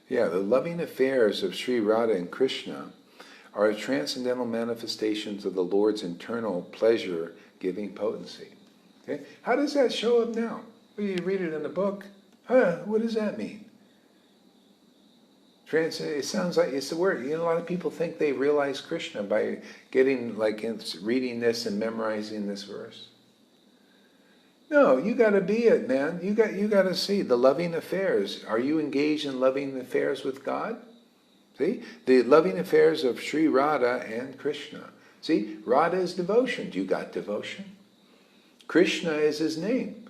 Yeah, the loving affairs of Śrī Rādhā and Kṛṣṇa are transcendental manifestations of the Lord's internal pleasure-giving potency. Okay? How does that show up now? Well, you read it in the book. What does that mean? It sounds like it's the word. You know, a lot of people think they realize Krishna by getting, like, reading this and memorizing this verse. No, you got to be it, man. You got to see the loving affairs. Are you engaged in loving affairs with God? See, the loving affairs of Śrī Rādhā and Kṛṣṇa. See, Radha is devotion. You got devotion. Krishna is his name.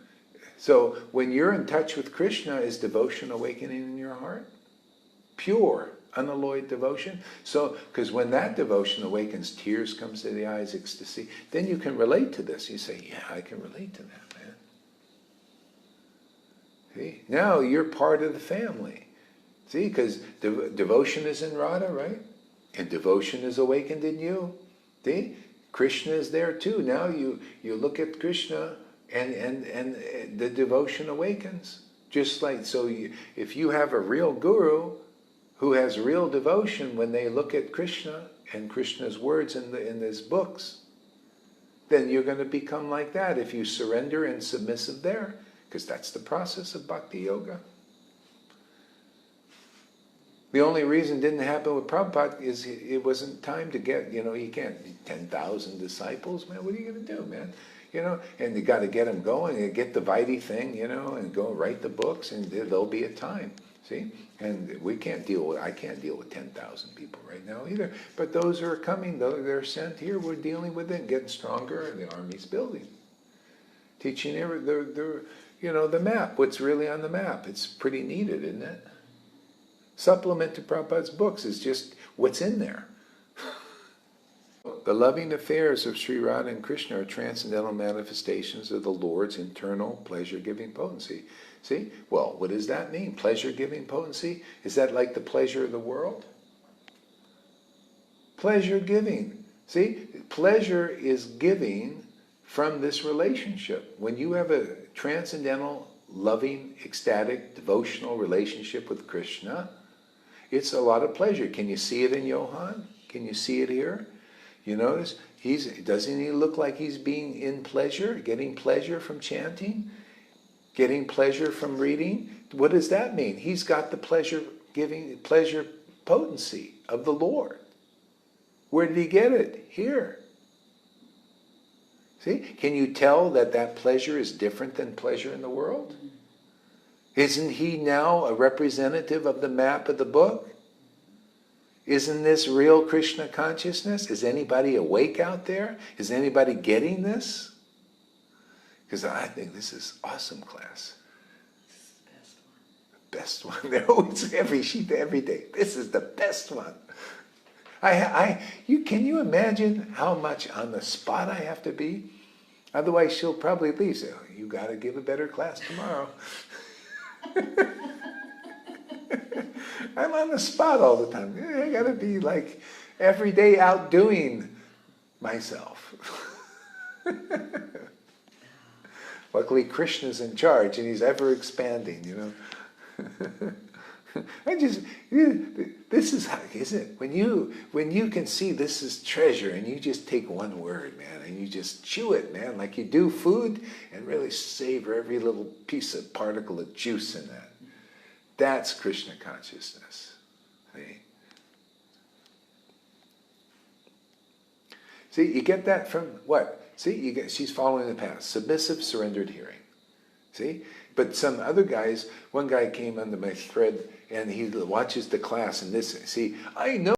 So when you're in touch with Krishna, is devotion awakening in your heart? Pure, unalloyed devotion. So, because when that devotion awakens, tears comes to the eyes, ecstasy, then you can relate to this. You say, yeah, I can relate to that, man. See, now you're part of the family. See, because devotion is in Radha, right? And devotion is awakened in you. See, Krishna is there too. Now you look at Krishna and the devotion awakens. Just like, so if you have a real guru who has real devotion, when they look at Krishna and Krishna's words in his books, then you're going to become like that if you surrender and submissive there, because that's the process of bhakti yoga. The only reason it didn't happen with Prabhupada is it wasn't time to get, you know, you can't, 10,000 disciples, man, what are you going to do, man? You know, and you got to get them going, and get the Vaidhi thing, you know, and go write the books, and there'll be a time, see? And I can't deal with 10,000 people right now either. But those who are coming, they're sent here, we're dealing with it, getting stronger, and the army's building. Teaching the map, what's really on the map. It's pretty needed, isn't it? Supplement to Prabhupada's books is just what's in there. The loving affairs of Śrī Rādhā and Kṛṣṇa are transcendental manifestations of the Lord's internal pleasure-giving potency. See? Well, what does that mean? Pleasure-giving potency? Is that like the pleasure of the world? Pleasure-giving. See? Pleasure is giving from this relationship. When you have a transcendental, loving, ecstatic, devotional relationship with Krishna, it's a lot of pleasure. Can you see it in Johann? Can you see it here? You notice, doesn't he look like he's being in pleasure, getting pleasure from chanting, getting pleasure from reading? What does that mean? He's got the pleasure potency of the Lord. Where did he get it? Here. See? Can you tell that pleasure is different than pleasure in the world? Isn't he now a representative of the map of the book? Isn't this real Krishna consciousness? Is anybody awake out there? Is anybody getting this? Because I think this is awesome class. This is the best one. The best one. They're always every sheet every day. This is the best one. Can you imagine how much on the spot I have to be? Otherwise she'll probably leave. So you got to give a better class tomorrow. I'm on the spot all the time. I got to be like every day outdoing myself. Luckily, Krishna's in charge, and he's ever expanding. You know. This is how, isn't it? When you can see this is treasure, and you just take one word, man, and you just chew it, man, like you do food, and really savor every little piece of particle of juice in that. That's Krishna consciousness. See, you get that from what? See, she's following the path. Submissive, surrendered hearing. See? But some other guys, one guy came under my thread, and he watches the class, and this, see, I know